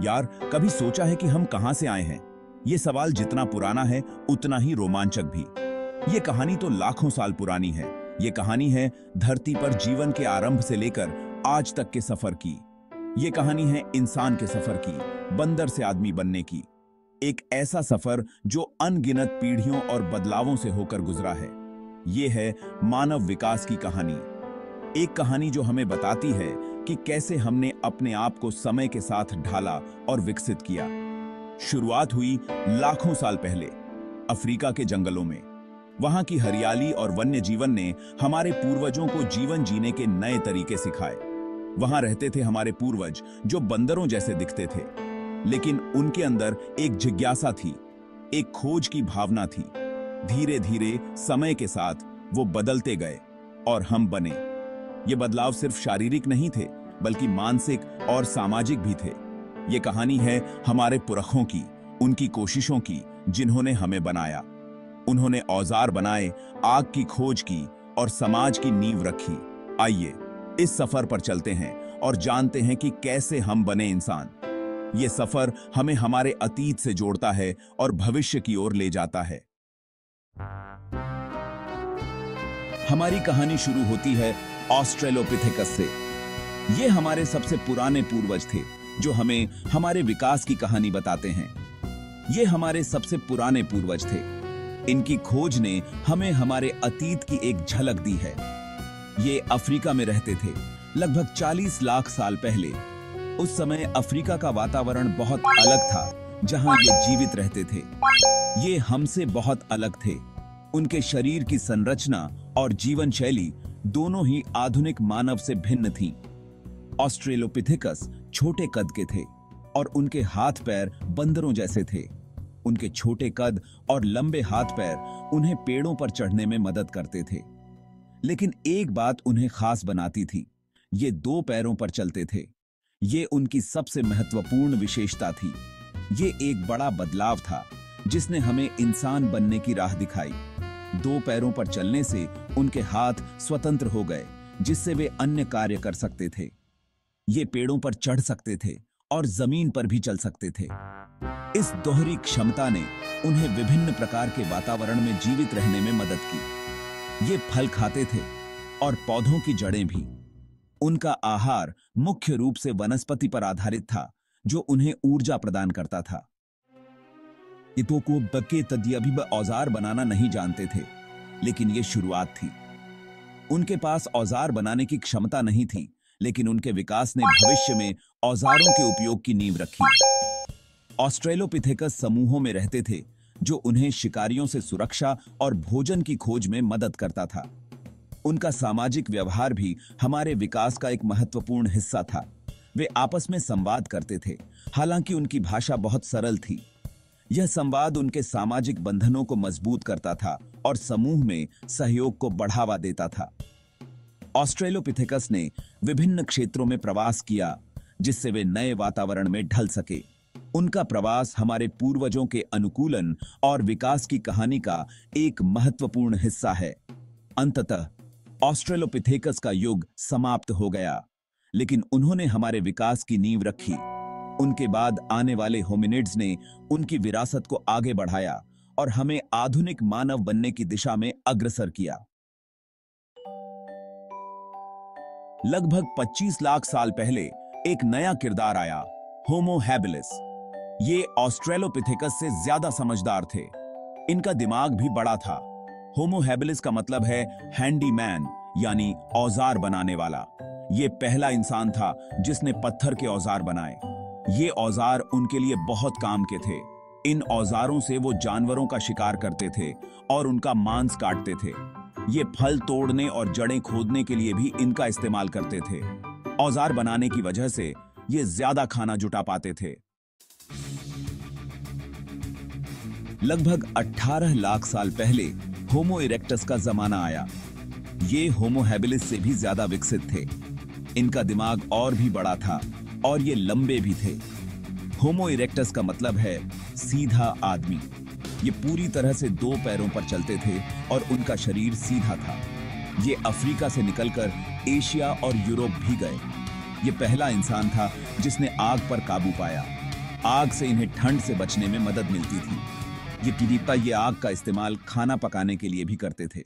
यार, कभी सोचा है कि हम कहां से आए हैं? ये सवाल जितना पुराना है उतना ही रोमांचक भी। ये कहानी तो लाखों साल पुरानी है। ये कहानी है धरती पर जीवन के आरंभ से लेकर आज तक के सफर की। ये कहानी है इंसान के सफर की, बंदर से आदमी बनने की। एक ऐसा सफर जो अनगिनत पीढ़ियों और बदलावों से होकर गुजरा है। ये है मानव विकास की कहानी। एक कहानी जो हमें बताती है कि कैसे हमने अपने आप को समय के साथ ढाला और विकसित किया। शुरुआत हुई लाखों साल पहले अफ्रीका के जंगलों में। वहां की हरियाली और वन्य जीवन ने हमारे पूर्वजों को जीवन जीने के नए तरीके सिखाए। वहां रहते थे हमारे पूर्वज जो बंदरों जैसे दिखते थे, लेकिन उनके अंदर एक जिज्ञासा थी, एक खोज की भावना थी। धीरे धीरे समय के साथ वो बदलते गए और हम बने। ये बदलाव सिर्फ शारीरिक नहीं थे, बल्कि मानसिक और सामाजिक भी थे। ये कहानी है हमारे पुरखों की, उनकी कोशिशों की, जिन्होंने हमें बनाया। उन्होंने औजार बनाए, आग की खोज की और समाज की नींव रखी। आइए इस सफर पर चलते हैं और जानते हैं कि कैसे हम बने इंसान। ये सफर हमें हमारे अतीत से जोड़ता है और भविष्य की ओर ले जाता है। हमारी कहानी शुरू होती है ऑस्ट्रेलोपिथेकस से। ये हमारे सबसे पुराने पूर्वज थे जो हमें हमारे विकास की कहानी बताते हैं। ये हमारे सबसे पुराने पूर्वज थे। इनकी खोज ने हमें हमारे अतीत की एक झलक दी है। ये अफ्रीका में रहते थे, लगभग 40 लाख साल पहले। उस समय अफ्रीका का वातावरण बहुत अलग था, जहां ये जीवित रहते थे। ये हमसे बहुत अलग थे। उनके शरीर की संरचना और जीवन शैली दोनों ही आधुनिक मानव से भिन्न थीं। ऑस्ट्रेलोपिथेकस छोटे कद के थे और उनके हाथ पैर बंदरों जैसे थे। उनके छोटे कद और लंबे हाथ पैर उन्हें पेड़ों पर चढ़ने में मदद करते थे। लेकिन एक बात उन्हें खास बनाती थी, ये 2 पैरों पर चलते थे। ये उनकी सबसे महत्वपूर्ण विशेषता थी। ये एक बड़ा बदलाव था जिसने हमें इंसान बनने की राह दिखाई। 2 पैरों पर चलने से उनके हाथ स्वतंत्र हो गए, जिससे वे अन्य कार्य कर सकते थे। ये पेड़ों पर चढ़ सकते थे और जमीन पर भी चल सकते थे। इस दोहरी क्षमता ने उन्हें विभिन्न प्रकार के वातावरण में जीवित रहने में मदद की। ये फल खाते थे और पौधों की जड़ें भी। उनका आहार मुख्य रूप से वनस्पति पर आधारित था, जो उन्हें ऊर्जा प्रदान करता था। इतो को बके तदियभी औजार बनाना नहीं जानते थे, लेकिन यह शुरुआत थी। उनके पास औजार बनाने की क्षमता नहीं थी, लेकिन उनके विकास ने भविष्य में औजारों के उपयोग की नींव रखी। ऑस्ट्रेलोपिथेकस समूहों में रहते थे, जो उन्हें शिकारियों से सुरक्षा और भोजन की खोज में मदद करता था। उनका सामाजिक व्यवहार भी हमारे विकास का एक महत्वपूर्ण हिस्सा था। वे आपस में संवाद करते थे, हालांकि उनकी भाषा बहुत सरल थी। यह संवाद उनके सामाजिक बंधनों को मजबूत करता था और समूह में सहयोग को बढ़ावा देता था। ऑस्ट्रेलोपिथेकस ने विभिन्न क्षेत्रों में प्रवास किया, जिससे वे नए वातावरण में ढल सके। उनका प्रवास हमारे पूर्वजों के अनुकूलन और विकास की कहानी का एक महत्वपूर्ण हिस्सा है। अंततः ऑस्ट्रेलोपिथेकस का युग समाप्त हो गया, लेकिन उन्होंने हमारे विकास की नींव रखी। उनके बाद आने वाले होमिनिड्स ने उनकी विरासत को आगे बढ़ाया और हमें आधुनिक मानव बनने की दिशा में अग्रसर किया। लगभग 25 लाख साल पहले एक नया किरदार आया, होमो हैबिलिस। ये ऑस्ट्रेलोपिथेकस से ज्यादा समझदार थे। इनका दिमाग भी बड़ा था। होमो हैबिलिस का मतलब है हैंडीमैन, यानी औजार बनाने वाला। ये पहला इंसान था जिसने पत्थर के औजार बनाए। ये औजार उनके लिए बहुत काम के थे। इन औजारों से वो जानवरों का शिकार करते थे और उनका मांस काटते थे। ये फल तोड़ने और जड़ें खोदने के लिए भी इनका इस्तेमाल करते थे। औजार बनाने की वजह से ये ज्यादा खाना जुटा पाते थे। लगभग 18 लाख साल पहले होमो इरेक्टस का जमाना आया। ये होमो हैबिलिस से भी ज्यादा विकसित थे। इनका दिमाग और भी बड़ा था और ये लंबे भी थे। होमो इरेक्टस का मतलब है सीधा आदमी। ये पूरी तरह से 2 पैरों पर चलते थे और उनका शरीर सीधा था। ये अफ्रीका से निकलकर एशिया और यूरोप भी गए। ये पहला इंसान था जिसने आग पर काबू पाया। आग से इन्हें ठंड से बचने में मदद मिलती थी। ये टिडिप्पा ये आग का इस्तेमाल खाना पकाने के लिए भी करते थे।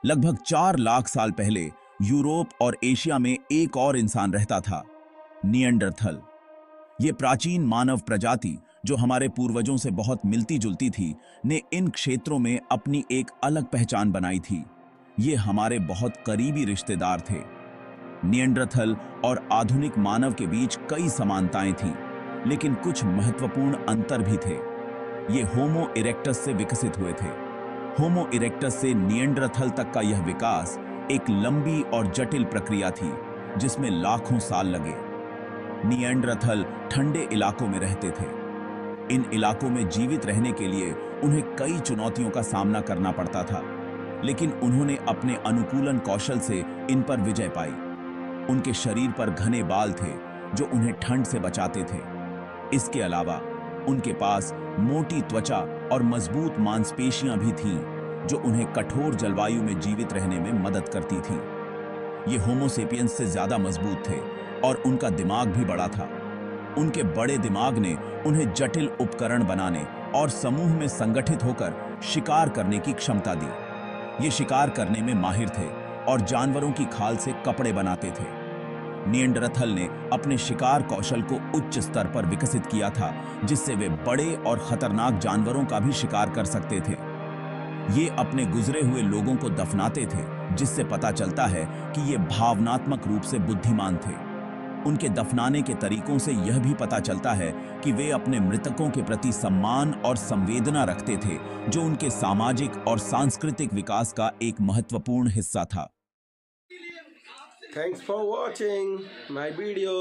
लगभग 4 लाख साल पहले यूरोप और एशिया में एक और इंसान रहता था, निएंडरथल। ये प्राचीन मानव प्रजाति जो हमारे पूर्वजों से बहुत मिलती जुलती थी, ने इन क्षेत्रों में अपनी एक अलग पहचान बनाई थी। ये हमारे बहुत करीबी रिश्तेदार थे। निएंडरथल और आधुनिक मानव के बीच कई समानताएं थीं, लेकिन कुछ महत्वपूर्ण अंतर भी थे। ये होमो इरेक्टस से विकसित हुए थे। होमो इरेक्टस से निएंडरथल तक का यह विकास एक लंबी और जटिल प्रक्रिया थी, जिसमें लाखों साल लगे। निएंडरथल ठंडे इलाकों में रहते थे। इन इलाकों में जीवित रहने के लिए उन्हें कई चुनौतियों का सामना करना पड़ता था, लेकिन उन्होंने अपने अनुकूलन कौशल से इन पर विजय पाई। उनके शरीर पर घने बाल थे जो उन्हें ठंड से बचाते थे। इसके अलावा उनके पास मोटी त्वचा और मजबूत मांसपेशियां भी थीं, जो उन्हें कठोर जलवायु में जीवित रहने में मदद करती थीं। ये होमो सेपियंस से ज्यादा मजबूत थे और उनका दिमाग भी बड़ा था। उनके बड़े दिमाग ने उन्हें जटिल उपकरण बनाने और समूह में संगठित होकर शिकार करने की क्षमता दी। ये शिकार करने में माहिर थे और जानवरों की खाल से कपड़े बनाते थे। निएंडरथल ने अपने शिकार कौशल को उच्च स्तर पर विकसित किया था, जिससे वे बड़े और खतरनाक जानवरों का भी शिकार कर सकते थे। ये अपने गुजरे हुए लोगों को दफनाते थे, जिससे पता चलता है कि ये भावनात्मक रूप से बुद्धिमान थे। उनके दफनाने के तरीकों से यह भी पता चलता है कि वे अपने मृतकों के प्रति सम्मान और संवेदना रखते थे, जो उनके सामाजिक और सांस्कृतिक विकास का एक महत्वपूर्ण हिस्सा था। Thanks for watching my video.